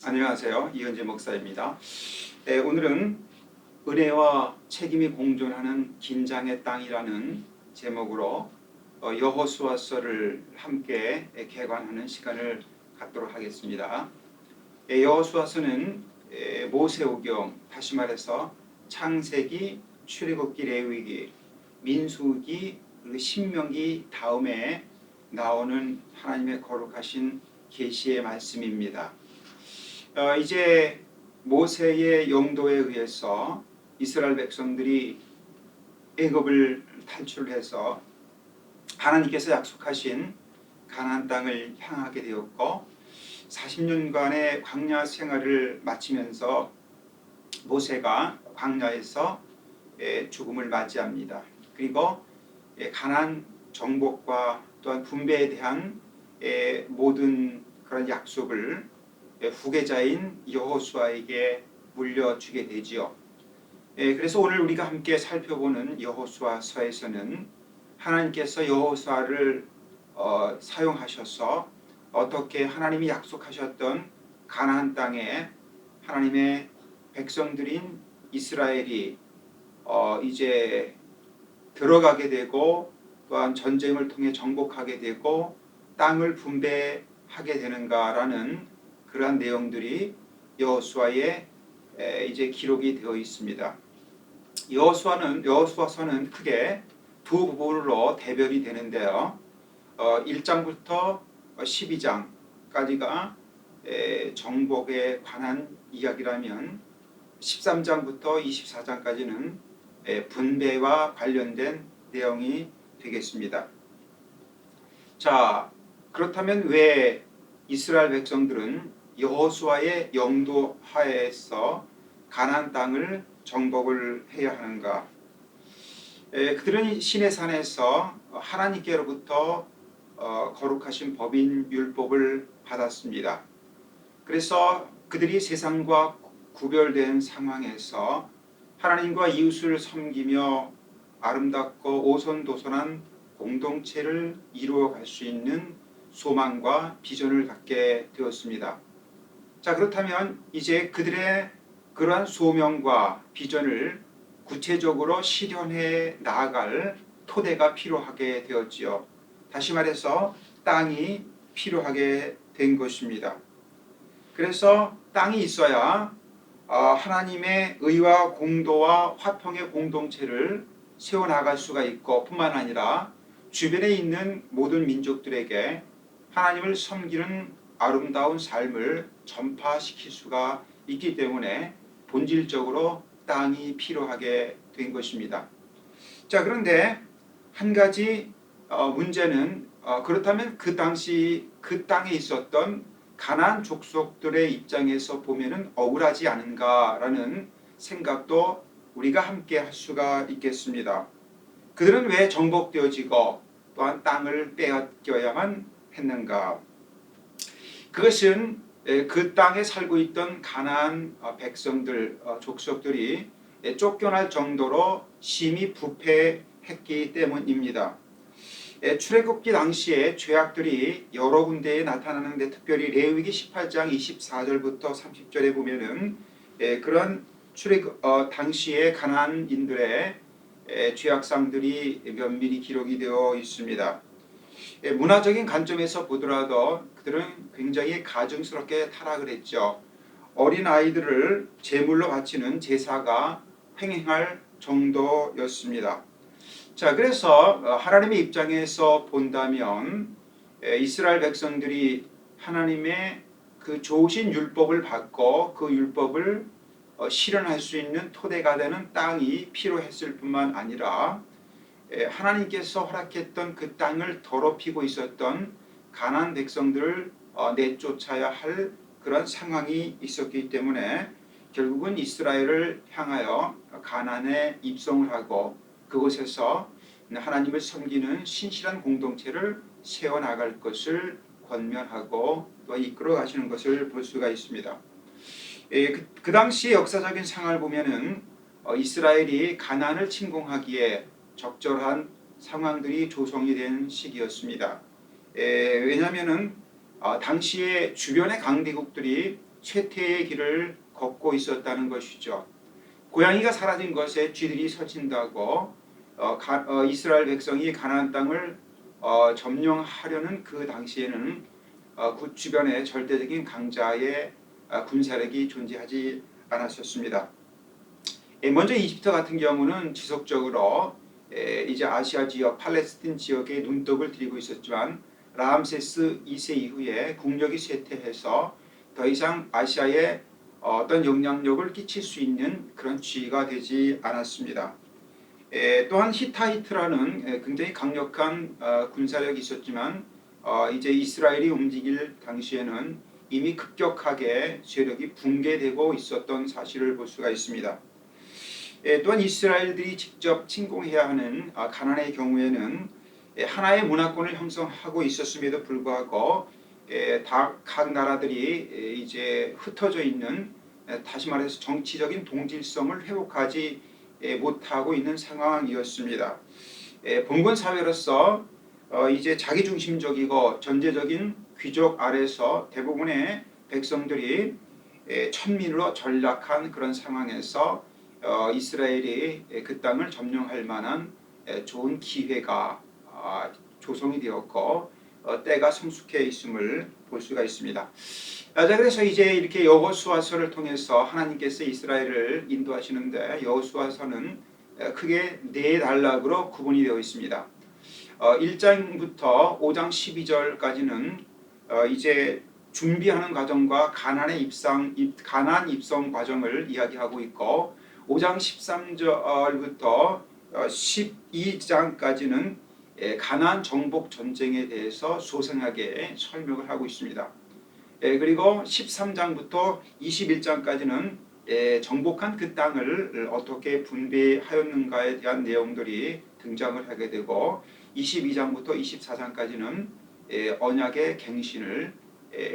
안녕하세요. 이은재 목사입니다. 오늘은 은혜와 책임이 공존하는 긴장의 땅이라는 제목으로 여호수아서를 함께 개관하는 시간을 갖도록 하겠습니다. 여호수아서는 모세오경, 다시 말해서 창세기, 출애굽기, 레위기, 민수기, 그리고 신명기 다음에 나오는 하나님의 거룩하신 계시의 말씀입니다. 이제 모세의 영도에 의해서 이스라엘 백성들이 애굽을 탈출해서 하나님께서 약속하신 가나안 땅을 향하게 되었고 40년간의 광야 생활을 마치면서 모세가 광야에서 죽음을 맞이합니다. 그리고 가나안 정복과 또한 분배에 대한 모든 그런 약속을 후계자인 여호수아에게 물려주게 되지요. 그래서 오늘 우리가 함께 살펴보는 여호수아서에서는 하나님께서 여호수아를 사용하셔서 어떻게 하나님이 약속하셨던 가나안 땅에 하나님의 백성들인 이스라엘이 이제 들어가게 되고 또한 전쟁을 통해 정복하게 되고 땅을 분배하게 되는가라는 그러한 내용들이 여호수아에 이제 기록이 되어 있습니다. 여호수아서는 크게 두 부분으로 대별이 되는데요. 1장부터 12장까지가 정복에 관한 이야기라면 13장부터 24장까지는 분배와 관련된 내용이 되겠습니다. 자, 그렇다면 왜 이스라엘 백성들은 여호수아의 영도 하에서 가나안 땅을 정복을 해야 하는가? 그들은 시내산에서 하나님께로부터 거룩하신 법인 율법을 받았습니다. 그래서 그들이 세상과 구별된 상황에서 하나님과 이웃을 섬기며 아름답고 오손도손한 공동체를 이루어갈 수 있는 소망과 비전을 갖게 되었습니다. 자, 그렇다면 이제 그들의 그러한 소명과 비전을 구체적으로 실현해 나아갈 토대가 필요하게 되었지요. 다시 말해서 땅이 필요하게 된 것입니다. 그래서 땅이 있어야 하나님의 의와 공도와 화평의 공동체를 세워나갈 수가 있고 뿐만 아니라 주변에 있는 모든 민족들에게 하나님을 섬기는 아름다운 삶을 전파시킬 수가 있기 때문에 본질적으로 땅이 필요하게 된 것입니다. 자, 그런데 한 가지 문제는 그렇다면 그 당시 그 땅에 있었던 가나안 족속들의 입장에서 보면은 억울하지 않은가라는 생각도 우리가 함께 할 수가 있겠습니다. 그들은 왜 정복되어지고 또한 땅을 빼앗겨야만 했는가? 그것은 그 땅에 살고 있던 가나안 백성들, 족속들이 쫓겨날 정도로 심히 부패했기 때문입니다. 출애굽기 당시에 죄악들이 여러 군데에 나타나는데 특별히 레위기 18장 24절부터 30절에 보면은 그런 당시의 가나안인들의 죄악상들이 면밀히 기록이 되어 있습니다. 문화적인 관점에서 보더라도 그들은 굉장히 가증스럽게 타락을 했죠. 어린 아이들을 제물로 바치는 제사가 횡행할 정도였습니다. 자, 그래서 하나님의 입장에서 본다면 이스라엘 백성들이 하나님의 그 좋으신 율법을 받고 그 율법을 실현할 수 있는 토대가 되는 땅이 필요했을 뿐만 아니라 하나님께서 허락했던 그 땅을 더럽히고 있었던 가나안 백성들을 내쫓아야 할 그런 상황이 있었기 때문에 결국은 이스라엘을 향하여 가나안에 입성을 하고 그곳에서 하나님을 섬기는 신실한 공동체를 세워나갈 것을 권면하고 또 이끌어 가시는 것을 볼 수가 있습니다. 그 당시 역사적인 상황을 보면은 이스라엘이 가나안을 침공하기에 적절한 상황들이 조성이 된 시기였습니다. 왜냐하면은 당시에 주변의 강대국들이 쇠퇴의 길을 걷고 있었다는 것이죠. 고양이가 사라진 것에 쥐들이 서친다고 이스라엘 백성이 가나안 땅을 점령하려는 그 당시에는 그 주변에 절대적인 강자의 군사력이 존재하지 않았었습니다. 먼저 이집트 같은 경우는 지속적으로 이제 아시아 지역, 팔레스틴 지역에 눈독을 들이고 있었지만 라암세스 2세 이후에 국력이 쇠퇴해서 더 이상 아시아에 어떤 영향력을 끼칠 수 있는 그런 지위가 되지 않았습니다. 또한 히타이트라는 굉장히 강력한 군사력이 있었지만 이제 이스라엘이 움직일 당시에는 이미 급격하게 세력이 붕괴되고 있었던 사실을 볼 수가 있습니다. 또한 이스라엘들이 직접 침공해야 하는 가나안의 경우에는 하나의 문화권을 형성하고 있었음에도 불구하고 각 나라들이 이제 흩어져 있는, 다시 말해서 정치적인 동질성을 회복하지 못하고 있는 상황이었습니다. 봉건 사회로서 이제 자기중심적이고 전제적인 귀족 아래서 대부분의 백성들이 천민으로 전락한 그런 상황에서 이스라엘이 그 땅을 점령할 만한 좋은 기회가 조성이 되었고 때가 성숙해 있음을 볼 수가 있습니다. 자, 그래서 이제 이렇게 여호수아서를 통해서 하나님께서 이스라엘을 인도하시는데 여호수아서는 크게 네 단락으로 구분이 되어 있습니다. 1장부터 5장 12절까지는 이제 준비하는 과정과 가나안 입성 과정을 이야기하고 있고 5장 13절부터 12장까지는 가나안 정복 전쟁에 대해서 소상하게 설명을 하고 있습니다. 그리고 13장부터 21장까지는 정복한 그 땅을 어떻게 분배하였는가에 대한 내용들이 등장을 하게 되고 22장부터 24장까지는 언약의 갱신을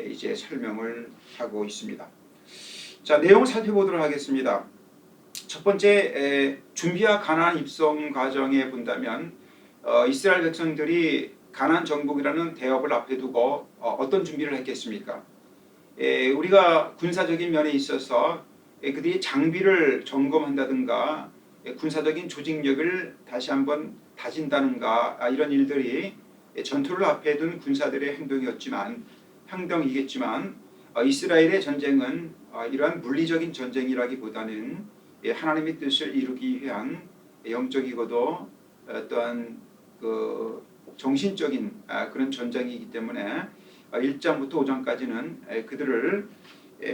이제 설명을 하고 있습니다. 자, 내용을 살펴보도록 하겠습니다. 첫 번째, 준비와 가나안 입성 과정에 본다면 이스라엘 백성들이 가나안 정복이라는 대업을 앞에 두고 어떤 준비를 했겠습니까? 우리가 군사적인 면에 있어서 그들이 장비를 점검한다든가 군사적인 조직력을 다시 한번 다진다든가 이런 일들이 전투를 앞에 둔 군사들의 행동이겠지만 이스라엘의 전쟁은 이러한 물리적인 전쟁이라기보다는 하나님의 뜻을 이루기 위한 영적이고도 또한 그 정신적인 그런 전쟁이기 때문에 1장부터 5장까지는 그들을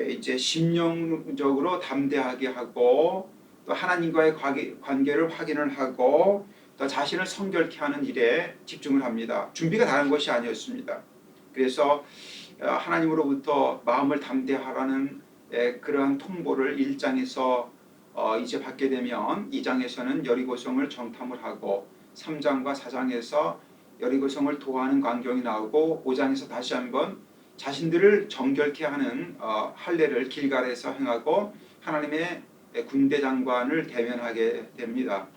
이제 심령적으로 담대하게 하고 또 하나님과의 관계를 확인을 하고 또 자신을 성결케 하는 일에 집중을 합니다. 준비가 다른 것이 아니었습니다. 그래서 하나님으로부터 마음을 담대하라는 그러한 통보를 1장에서 이제 받게 되면 2장에서는 여리고성을 정탐을 하고 3장과 4장에서 여리고성을 도하는 광경이 나오고 5장에서 다시 한번 자신들을 정결케 하는 할례를 길갈에서 행하고 하나님의 군대 장관을 대면하게 됩니다.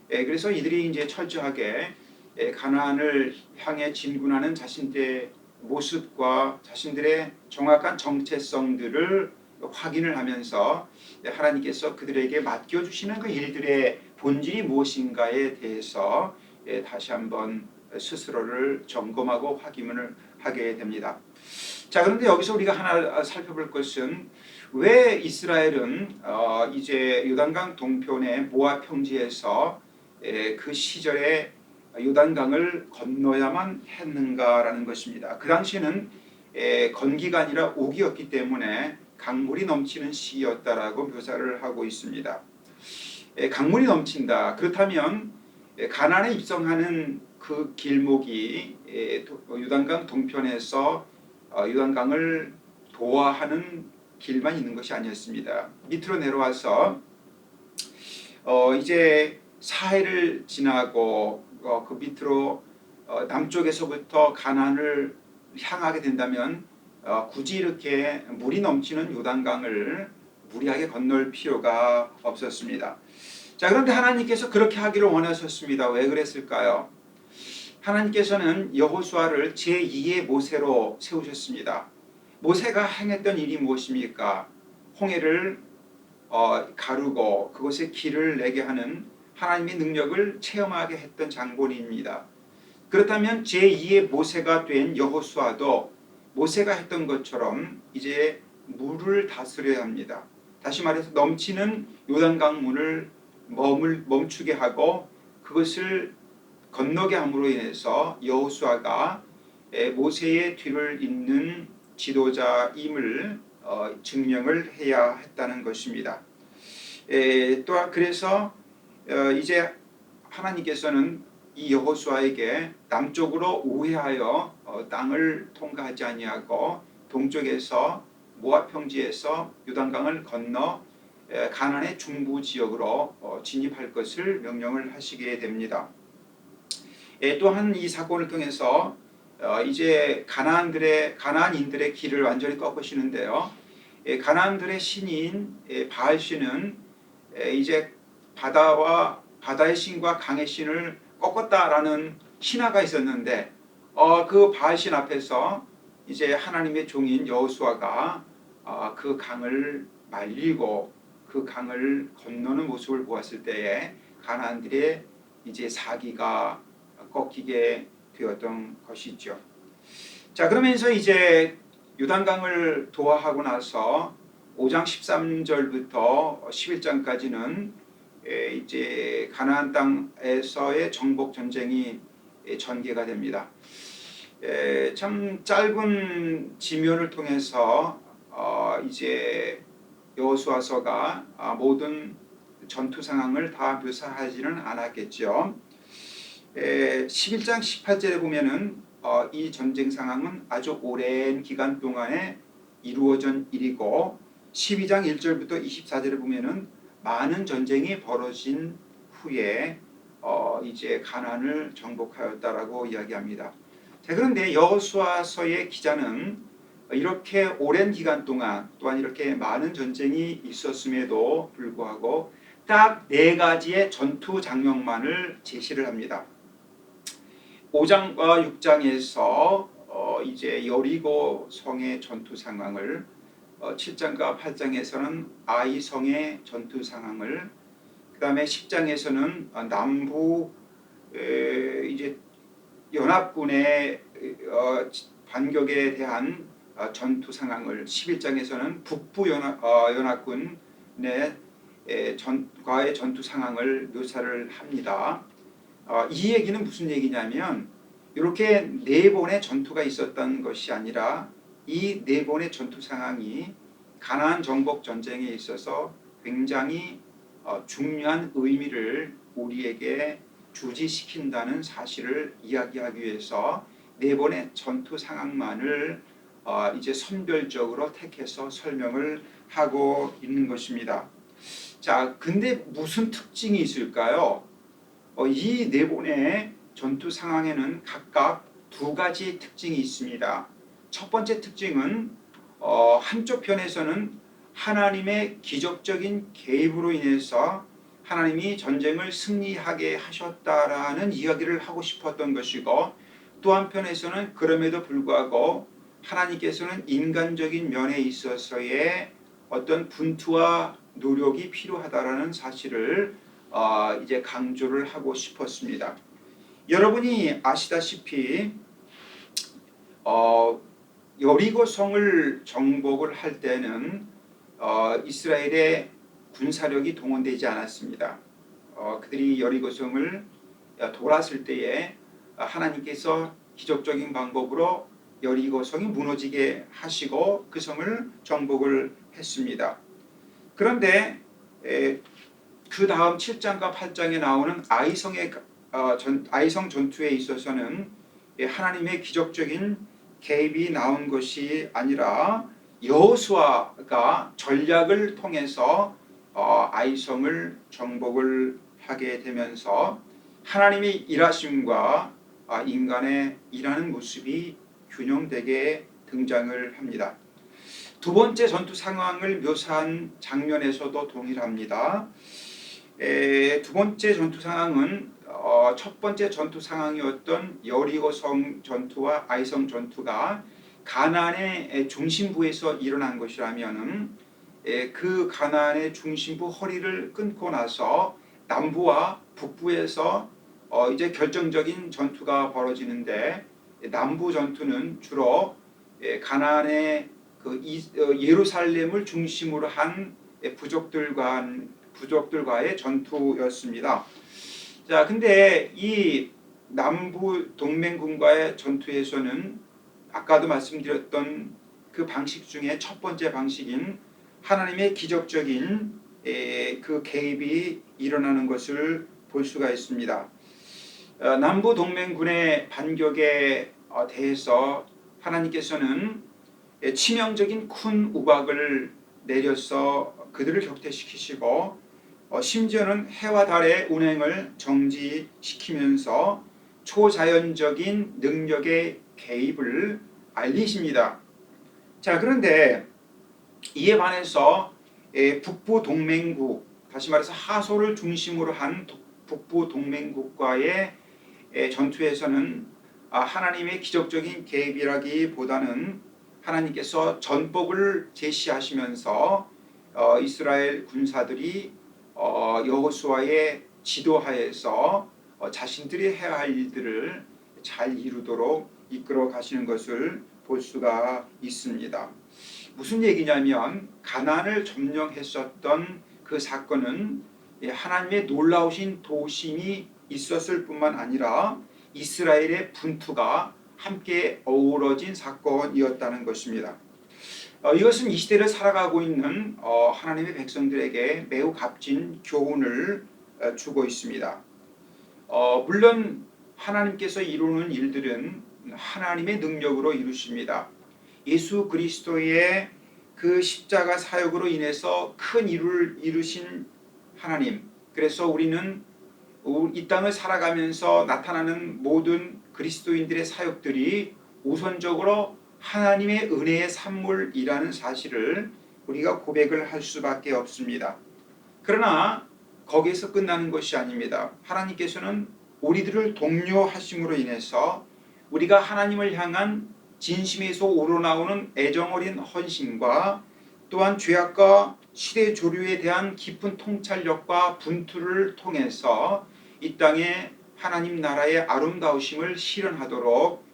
그래서 이들이 이제 철저하게 가나안을 향해 진군하는 자신들의 모습과 자신들의 정확한 정체성들을 확인을 하면서 하나님께서 그들에게 맡겨주시는 그 일들의 본질이 무엇인가에 대해서 다시 한번 스스로를 점검하고 확인을 하게 됩니다. 자, 그런데 여기서 우리가 하나 살펴볼 것은 왜 이스라엘은 이제 요단강 동편의 모압 평지에서 그 시절에 요단강을 건너야만 했는가라는 것입니다. 그 당시에는 건기가 아니라 우기였기 때문에 강물이 넘치는 시기였다라고 묘사를 하고 있습니다. 강물이 넘친다. 그렇다면 가나안에 입성하는 그 길목이 요단강 동편에서 요단강을 도하하는 길만 있는 것이 아니었습니다. 밑으로 내려와서 이제 사해를 지나고 그 밑으로 남쪽에서부터 가나안을 향하게 된다면 굳이 이렇게 물이 넘치는 요단강을 무리하게 건널 필요가 없었습니다. 자, 그런데 하나님께서 그렇게 하기를 원하셨습니다. 왜 그랬을까요? 하나님께서는 여호수아를 제2의 모세로 세우셨습니다. 모세가 행했던 일이 무엇입니까? 홍해를 가르고 그곳에 길을 내게 하는 하나님의 능력을 체험하게 했던 장본인입니다. 그렇다면 제2의 모세가 된 여호수아도 모세가 했던 것처럼 이제 물을 다스려야 합니다. 다시 말해서 넘치는 요단강물을 멈추게 하고 그것을 건너게 함으로 인해서 여호수아가 모세의 뒤를 잇는 지도자임을 증명을 해야 했다는 것입니다. 또한 그래서 이제 하나님께서는 이 여호수아에게 남쪽으로 우회하여 땅을 통과하지 아니하고 동쪽에서 모압 평지에서 요단강을 건너 가나안의 중부 지역으로 진입할 것을 명령을 하시게 됩니다. 또한 이 사건을 통해서 이제 가나안인들의 길을 완전히 꺾으시는데요. 가나안들의 신인 바알 신은 이제 바다의 신과 강의 신을 꺾었다라는 신화가 있었는데 그 바알 신 앞에서 이제 하나님의 종인 여호수아가 그 강을 말리고 그 강을 건너는 모습을 보았을 때에 가나안들의 이제 사기가 꺾이게 되었던 것이죠. 자, 그러면서 이제 요단강을 도하하고 나서 5장 13절부터 11장까지는 이제 가나안 땅에서의 정복 전쟁이 전개가 됩니다. 참 짧은 지면을 통해서 이제 여호수아서가 모든 전투 상황을 다 묘사하지는 않았겠죠. 11장 18절에 보면은 이 전쟁 상황은 아주 오랜 기간 동안에 이루어진 일이고 12장 1절부터 24절에 보면은 많은 전쟁이 벌어진 후에 이제 가나안을 정복하였다라고 이야기합니다. 자, 그런데 여호수아서의 기자는 이렇게 오랜 기간 동안 또한 이렇게 많은 전쟁이 있었음에도 불구하고 딱 4가지의 전투 장면만을 제시를 합니다. 5장과 6장에서 이제 여리고 성의 전투 상황을 7장과 8장에서는 아이 성의 전투 상황을 그 다음에 10장에서는 남부 이제 연합군의 반격에 대한 전투 상황을 11장에서는 북부 연합군의 과의 전투 상황을 묘사를 합니다. 이 얘기는 무슨 얘기냐면 이렇게 4번의 전투가 있었던 것이 아니라 이 4번의 전투 상황이 가나안 정복 전쟁에 있어서 굉장히 중요한 의미를 우리에게 주지시킨다는 사실을 이야기하기 위해서 4번의 전투 상황만을 이제 선별적으로 택해서 설명을 하고 있는 것입니다. 자, 근데 무슨 특징이 있을까요? 이 4번의 전투 상황에는 각각 2가지 특징이 있습니다. 첫 번째 특징은 한쪽 편에서는 하나님의 기적적인 개입으로 인해서 하나님이 전쟁을 승리하게 하셨다라는 이야기를 하고 싶었던 것이고 또 한편에서는 그럼에도 불구하고 하나님께서는 인간적인 면에 있어서의 어떤 분투와 노력이 필요하다라는 사실을 이제 강조를 하고 싶었습니다. 여러분이 아시다시피 여리고성을 정복을 할 때는 이스라엘의 군사력이 동원되지 않았습니다. 그들이 여리고성을 돌았을 때에 하나님께서 기적적인 방법으로 여리고성이 무너지게 하시고 그 성을 정복을 했습니다. 그런데 그 다음 7장과 8장에 나오는 아이성 전투에 있어서는 하나님의 기적적인 개입이 나온 것이 아니라 여호수아가 전략을 통해서 아이성을 정복을 하게 되면서 하나님의 일하심과 인간의 일하는 모습이 균형되게 등장을 합니다. 두 번째 전투 상황을 묘사한 장면에서도 동일합니다. 두 번째 전투 상황은 첫 번째 전투 상황이었던 여리고성 전투와 아이성 전투가 가나안의 중심부에서 일어난 것이라면은 그 가나안의 중심부 허리를 끊고 나서 남부와 북부에서 이제 결정적인 전투가 벌어지는데, 남부 전투는 주로 가나안의 예루살렘을 중심으로 한 부족들과의 전투였습니다. 자, 근데 이 남부 동맹군과의 전투에서는 아까도 말씀드렸던 그 방식 중에 첫 번째 방식인 하나님의 기적적인 그 개입이 일어나는 것을 볼 수가 있습니다. 남부 동맹군의 반격에 대해서 하나님께서는 치명적인 큰 우박을 내려서 그들을 격퇴시키시고 심지어는 해와 달의 운행을 정지시키면서 초자연적인 능력의 개입을 알리십니다. 자, 그런데 이에 반해서 북부 동맹국, 다시 말해서 하소를 중심으로 한 북부 동맹국과의 전투에서는 하나님의 기적적인 개입이라기보다는 하나님께서 전법을 제시하시면서 이스라엘 군사들이 여호수아의 지도하에서 자신들이 해야 할 일들을 잘 이루도록 이끌어 가시는 것을 볼 수가 있습니다. 무슨 얘기냐면 가나안을 점령했었던 그 사건은 하나님의 놀라우신 도우심이 있었을 뿐만 아니라 이스라엘의 분투가 함께 어우러진 사건이었다는 것입니다. 이것은 이 시대를 살아가고 있는 하나님의 백성들에게 매우 값진 교훈을 주고 있습니다. 물론 하나님께서 이루는 일들은 하나님의 능력으로 이루십니다. 예수 그리스도의 그 십자가 사역으로 인해서 큰 일을 이루신 하나님, 그래서 우리는 이 땅을 살아가면서 나타나는 모든 그리스도인들의 사역들이 우선적으로 하나님의 은혜의 산물이라는 사실을 우리가 고백을 할 수밖에 없습니다. 그러나 거기에서 끝나는 것이 아닙니다. 하나님께서는 우리들을 독려하심으로 인해서 우리가 하나님을 향한 진심에서 우러나오는 애정어린 헌신과 또한 죄악과 시대 조류에 대한 깊은 통찰력과 분투를 통해서 이 땅에 하나님 나라의 아름다우심을 실현하도록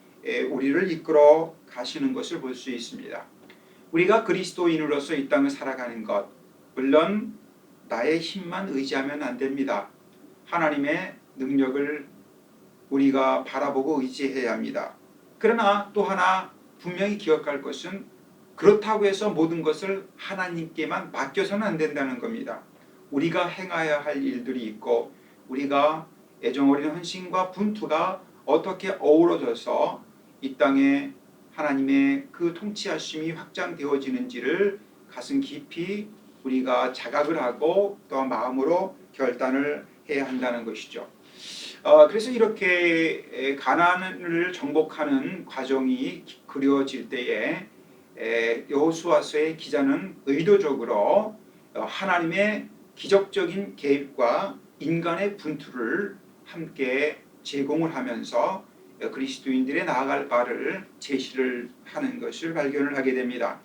우리를 이끌어 가시는 것을 볼 수 있습니다. 우리가 그리스도인으로서 이 땅을 살아가는 것, 물론 나의 힘만 의지하면 안 됩니다. 하나님의 능력을 우리가 바라보고 의지해야 합니다. 그러나 또 하나 분명히 기억할 것은 그렇다고 해서 모든 것을 하나님께만 맡겨서는 안 된다는 겁니다. 우리가 행해야 할 일들이 있고 우리가 애정어린 헌신과 분투가 어떻게 어우러져서 이 땅에 하나님의 그 통치하심이 확장되어지는지를 가슴 깊이 우리가 자각을 하고 또 마음으로 결단을 해야 한다는 것이죠. 그래서 이렇게 가나안을 정복하는 과정이 그려질 때에 여호수아서의 기자는 의도적으로 하나님의 기적적인 개입과 인간의 분투를 함께 제공을 하면서 그리스도인들의 나아갈 바를 제시를 하는 것을 발견을 하게 됩니다.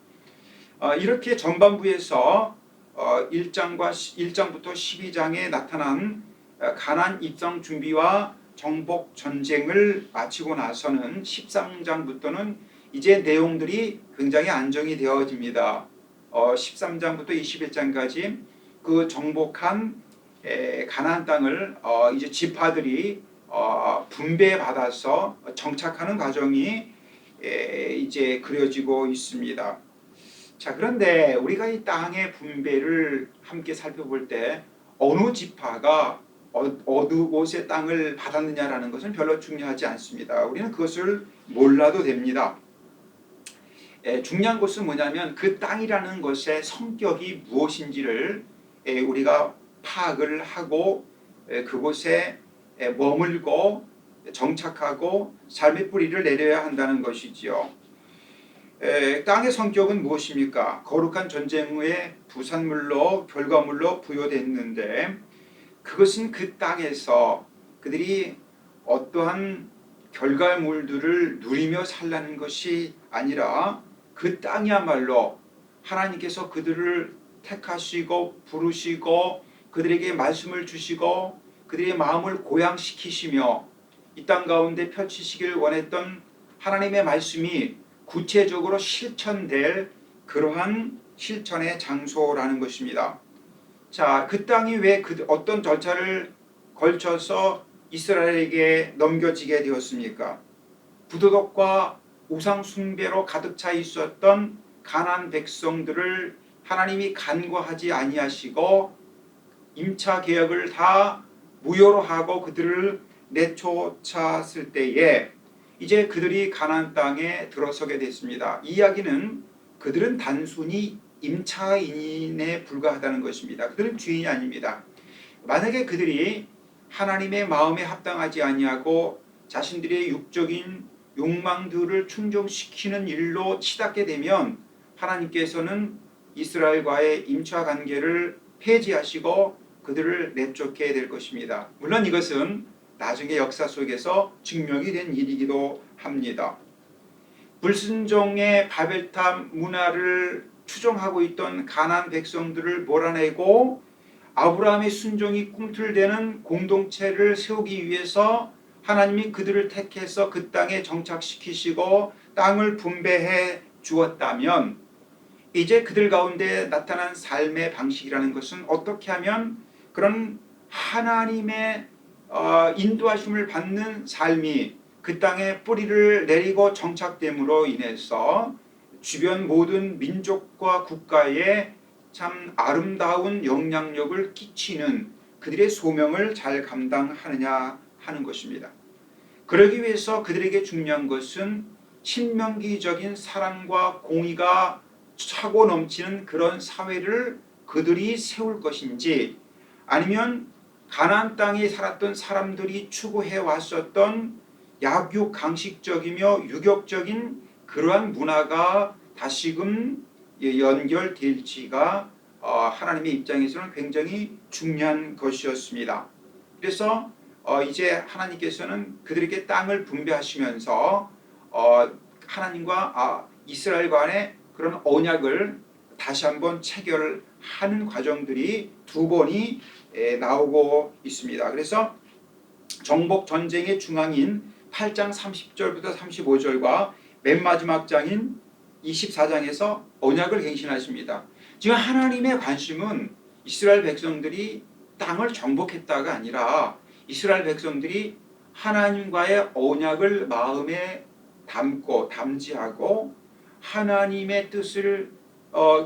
이렇게 전반부에서 1장부터 12장에 나타난 가나안 입성 준비와 정복 전쟁을 마치고 나서는 13장부터는 이제 내용들이 굉장히 안정이 되어집니다. 13장부터 21장까지 그 정복한 가나안 땅을 이제 지파들이 분배받아서 정착하는 과정이 이제 그려지고 있습니다. 자, 그런데 우리가 이 땅의 분배를 함께 살펴볼 때 어느 지파가 어느 곳의 땅을 받았느냐라는 것은 별로 중요하지 않습니다. 우리는 그것을 몰라도 됩니다. 중요한 것은 뭐냐면 그 땅이라는 것의 성격이 무엇인지를 우리가 파악을 하고 그곳에 머물고 정착하고 삶의 뿌리를 내려야 한다는 것이지요. 땅의 성격은 무엇입니까? 거룩한 전쟁 후에 부산물로 결과물로 부여됐는데 그것은 그 땅에서 그들이 어떠한 결과물들을 누리며 살라는 것이 아니라 그 땅이야말로 하나님께서 그들을 택하시고 부르시고 그들에게 말씀을 주시고 그들의 마음을 고양시키시며 이 땅 가운데 펼치시길 원했던 하나님의 말씀이 구체적으로 실천될 그러한 실천의 장소라는 것입니다. 자, 그 땅이 왜 어떤 절차를 걸쳐서 이스라엘에게 넘겨지게 되었습니까? 부도덕과 우상 숭배로 가득 차 있었던 가나안 백성들을 하나님이 간과하지 아니하시고 임차 계약을 다 무효로 하고 그들을 내쫓았을 때에 이제 그들이 가나안 땅에 들어서게 됐습니다. 이 이야기는 그들은 단순히 임차인에 불과하다는 것입니다. 그들은 주인이 아닙니다. 만약에 그들이 하나님의 마음에 합당하지 아니하고 자신들의 육적인 욕망들을 충족시키는 일로 치닫게 되면 하나님께서는 이스라엘과의 임차 관계를 폐지하시고 그들을 내쫓게 될 것입니다. 물론 이것은 나중에 역사 속에서 증명이 된 일이기도 합니다. 불순종의 바벨탑 문화를 추종하고 있던 가나안 백성들을 몰아내고 아브라함의 순종이 꿈틀대는 공동체를 세우기 위해서 하나님이 그들을 택해서 그 땅에 정착시키시고 땅을 분배해 주었다면 이제 그들 가운데 나타난 삶의 방식이라는 것은 어떻게 하면 그런 하나님의 인도하심을 받는 삶이 그 땅에 뿌리를 내리고 정착됨으로 인해서 주변 모든 민족과 국가에 참 아름다운 영향력을 끼치는 그들의 소명을 잘 감당하느냐 하는 것입니다. 그러기 위해서 그들에게 중요한 것은 신명기적인 사랑과 공의가 차고 넘치는 그런 사회를 그들이 세울 것인지 아니면 가나안 땅에 살았던 사람들이 추구해 왔었던 약육강식적이며 유격적인 그러한 문화가 다시금 연결될지가 하나님의 입장에서는 굉장히 중요한 것이었습니다. 그래서 이제 하나님께서는 그들에게 땅을 분배하시면서 하나님과 이스라엘 간의 그런 언약을 다시 한번 체결하는 과정들이 두 번이 나오고 있습니다. 그래서 정복 전쟁의 중앙인 8장 30절부터 35절과 맨 마지막 장인 24장에서 언약을 갱신하십니다. 지금 하나님의 관심은 이스라엘 백성들이 땅을 정복했다가 아니라 이스라엘 백성들이 하나님과의 언약을 마음에 담고 담지하고 하나님의 뜻을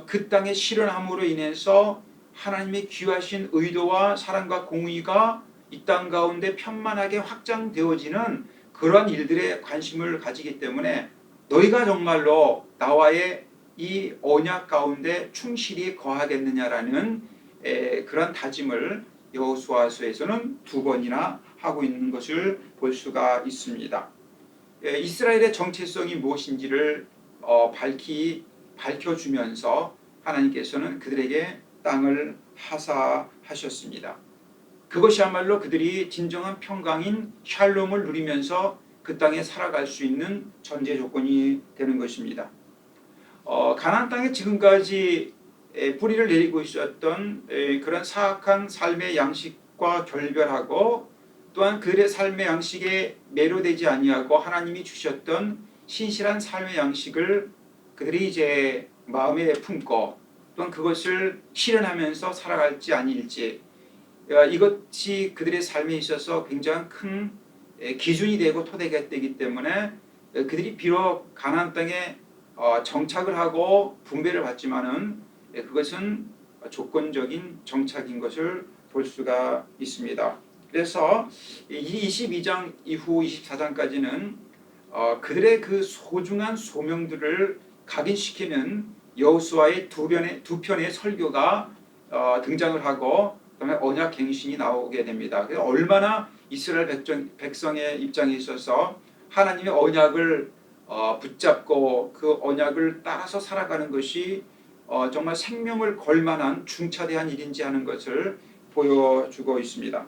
그 땅에 실현함으로 인해서 하나님의 귀하신 의도와 사랑과 공의가 이 땅 가운데 편만하게 확장되어지는 그러한 일들에 관심을 가지기 때문에 너희가 정말로 나와의 이 언약 가운데 충실히 거하겠느냐라는 그런 다짐을 여호수아서에서는 두 번이나 하고 있는 것을 볼 수가 있습니다. 이스라엘의 정체성이 무엇인지를 밝혀주면서 하나님께서는 그들에게 땅을 하사하셨습니다. 그것이야말로 그들이 진정한 평강인 샬롬을 누리면서 그 땅에 살아갈 수 있는 전제 조건이 되는 것입니다. 가나안 땅에 지금까지 뿌리를 내리고 있었던 그런 사악한 삶의 양식과 결별하고 또한 그들의 삶의 양식에 매료되지 아니하고 하나님이 주셨던 신실한 삶의 양식을 그들이 이제 마음에 품고 또한 그것을 실현하면서 살아갈지 아닐지 이것이 그들의 삶에 있어서 굉장히 큰 기준이 되고 토대가 되기 때문에 그들이 비록 가나안 땅에 정착을 하고 분배를 받지만은 그것은 조건적인 정착인 것을 볼 수가 있습니다. 그래서 이 22장 이후 24장까지는 그들의 그 소중한 소명들을 각인시키는 여호수아의 두 편의 설교가 등장을 하고 그다음에 언약 갱신이 나오게 됩니다. 얼마나 이스라엘 백성의 입장에 있어서 하나님의 언약을 붙잡고 그 언약을 따라서 살아가는 것이 정말 생명을 걸 만한 중차대한 일인지 하는 것을 보여주고 있습니다.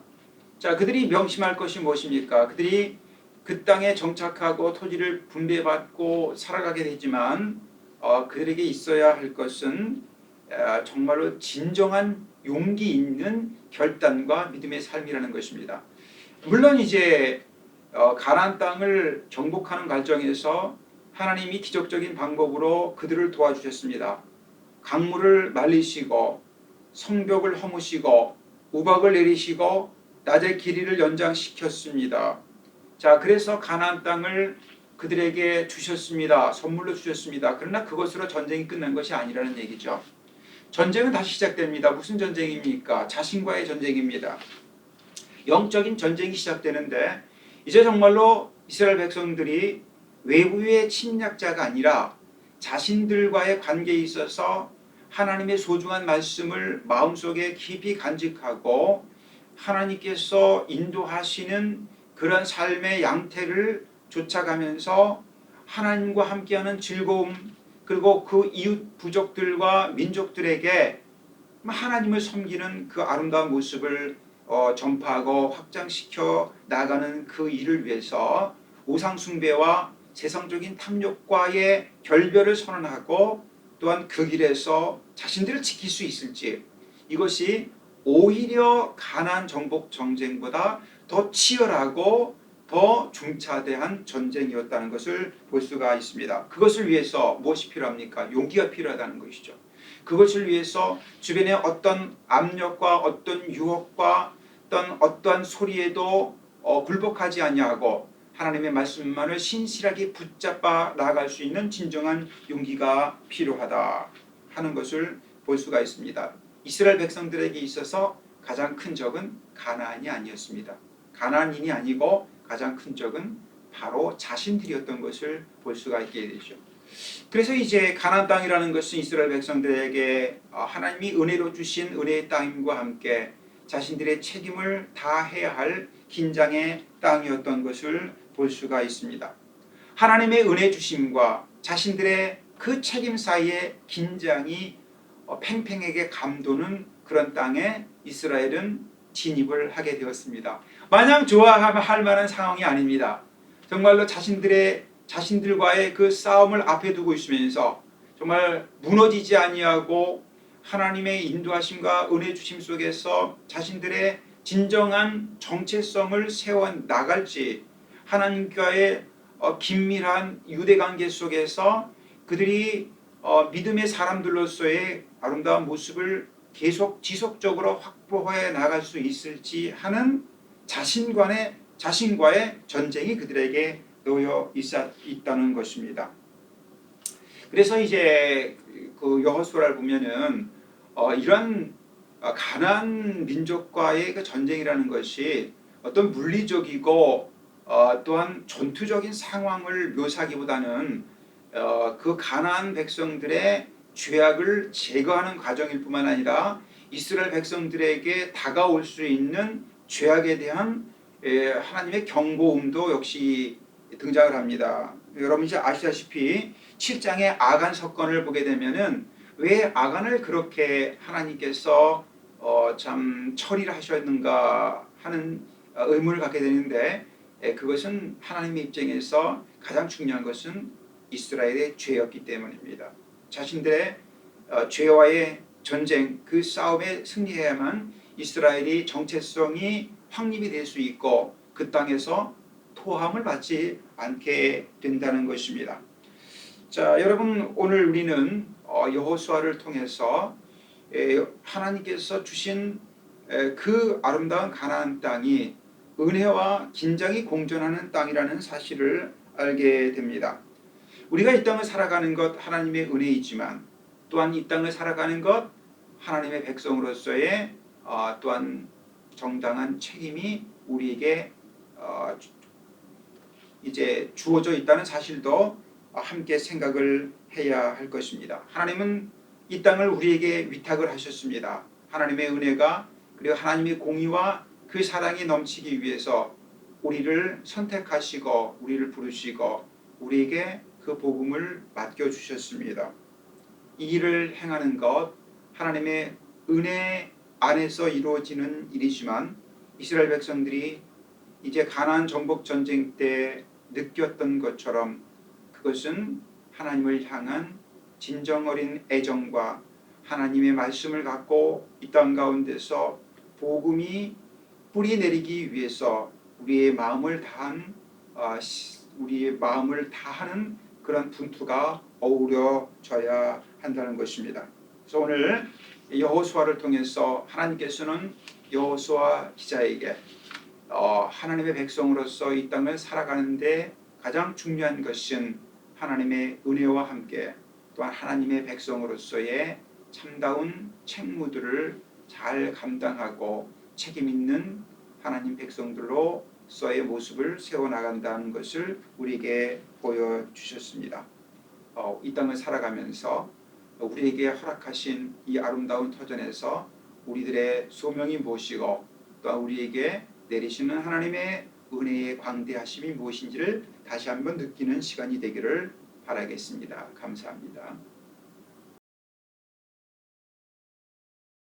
자, 그들이 명심할 것이 무엇입니까? 그들이 그 땅에 정착하고 토지를 분배받고 살아가게 되지만 그들에게 있어야 할 것은 정말로 진정한 용기 있는 결단과 믿음의 삶이라는 것입니다. 물론 이제 가나안 땅을 정복하는 과정에서 하나님이 기적적인 방법으로 그들을 도와주셨습니다. 강물을 말리시고 성벽을 허무시고 우박을 내리시고 낮의 길이를 연장시켰습니다. 자, 그래서 가나안 땅을 그들에게 주셨습니다. 선물로 주셨습니다. 그러나 그것으로 전쟁이 끝난 것이 아니라는 얘기죠. 전쟁은 다시 시작됩니다. 무슨 전쟁입니까? 자신과의 전쟁입니다. 영적인 전쟁이 시작되는데 이제 정말로 이스라엘 백성들이 외부의 침략자가 아니라 자신들과의 관계에 있어서 하나님의 소중한 말씀을 마음속에 깊이 간직하고 하나님께서 인도하시는 그런 삶의 양태를 쫓아가면서 하나님과 함께하는 즐거움, 그리고 그 이웃 부족들과 민족들에게 하나님을 섬기는 그 아름다운 모습을 전파하고 확장시켜 나가는 그 일을 위해서 우상 숭배와 세상적인 탐욕과의 결별을 선언하고 또한 그 길에서 자신들을 지킬 수 있을지, 이것이 오히려 가나안 정복 전쟁보다 더 치열하고 더 중차대한 전쟁이었다는 것을 볼 수가 있습니다. 그것을 위해서 무엇이 필요합니까? 용기가 필요하다는 것이죠. 그것을 위해서 주변의 어떤 압력과 어떤 유혹과 어떠한 소리에도 굴복하지 아니하고 하나님의 말씀만을 신실하게 붙잡아 나아갈 수 있는 진정한 용기가 필요하다 하는 것을 볼 수가 있습니다. 이스라엘 백성들에게 있어서 가장 큰 적은 가나안이 아니었습니다. 가나안인이 아니고 가장 큰 적은 바로 자신들이었던 것을 볼 수가 있게 되죠. 그래서 이제 가나안 땅이라는 것은 이스라엘 백성들에게 하나님이 은혜로 주신 은혜의 땅임과 함께 자신들의 책임을 다해야 할 긴장의 땅이었던 것을 볼 수가 있습니다. 하나님의 은혜 주심과 자신들의 그 책임 사이에 긴장이 팽팽하게 감도는 그런 땅에 이스라엘은 진입을 하게 되었습니다. 마냥 좋아할 만한 상황이 아닙니다. 정말로 자신들과의 그 싸움을 앞에 두고 있으면서 정말 무너지지 아니하고 하나님의 인도하심과 은혜 주심 속에서 자신들의 진정한 정체성을 세워 나갈지, 하나님과의 긴밀한 유대관계 속에서 그들이 믿음의 사람들로서의 아름다운 모습을 계속 지속적으로 확보해 나갈 수 있을지 하는 자신과의 전쟁이 그들에게 놓여 있다는 것입니다. 그래서 이제 그 여호수아를 보면은 이런 가나안 민족과의 그 전쟁이라는 것이 어떤 물리적이고 또한 전투적인 상황을 묘사하기보다는 그 가나안 백성들의 죄악을 제거하는 과정일 뿐만 아니라 이스라엘 백성들에게 다가올 수 있는 죄악에 대한 하나님의 경고음도 역시 등장을 합니다. 여러분 이제 아시다시피 7장의 아간 사건을 보게 되면은 왜 아간을 그렇게 하나님께서 참 처리를 하셨는가 하는 의문을 갖게 되는데, 그것은 하나님의 입장에서 가장 중요한 것은 이스라엘의 죄였기 때문입니다. 자신들의 죄와의 전쟁, 그 싸움에 승리해야만 이스라엘이 정체성이 확립이 될 수 있고 그 땅에서 토함을 받지 않게 된다는 것입니다. 자, 여러분 오늘 우리는 여호수아를 통해서 하나님께서 주신 그 아름다운 가나안 땅이 은혜와 긴장이 공존하는 땅이라는 사실을 알게 됩니다. 우리가 이 땅을 살아가는 것 하나님의 은혜이지만 또한 이 땅을 살아가는 것 하나님의 백성으로서의 또한 정당한 책임이 우리에게 이제 주어져 있다는 사실도 함께 생각을 해야 할 것입니다. 하나님은 이 땅을 우리에게 위탁을 하셨습니다. 하나님의 은혜가 그리고 하나님의 공의와 그 사랑이 넘치기 위해서 우리를 선택하시고 우리를 부르시고 우리에게 그 복음을 맡겨주셨습니다. 이 일을 행하는 것 하나님의 은혜 안에서 이루어지는 일이지만 이스라엘 백성들이 이제 가나안 정복 전쟁 때 느꼈던 것처럼 그것은 하나님을 향한 진정 어린 애정과 하나님의 말씀을 갖고 이 땅 가운데서 복음이 뿌리 내리기 위해서 우리의 마음을 다하는 그런 분투가 어우러져야 한다는 것입니다. 그래서 오늘 여호수아를 통해서 하나님께서는 여호수아 기자에게 하나님의 백성으로서 이 땅을 살아가는데 가장 중요한 것은 하나님의 은혜와 함께 또한 하나님의 백성으로서의 참다운 책무들을 잘 감당하고 책임 있는 하나님 백성들로서의 모습을 세워나간다는 것을 우리에게 보여주셨습니다. 이 땅을 살아가면서 우리에게 허락하신 이 아름다운 터전에서 우리들의 소명이 무엇이고 또한 우리에게 내리시는 하나님의 은혜의 광대하심이 무엇인지를 다시 한번 느끼는 시간이 되기를 바라겠습니다. 감사합니다.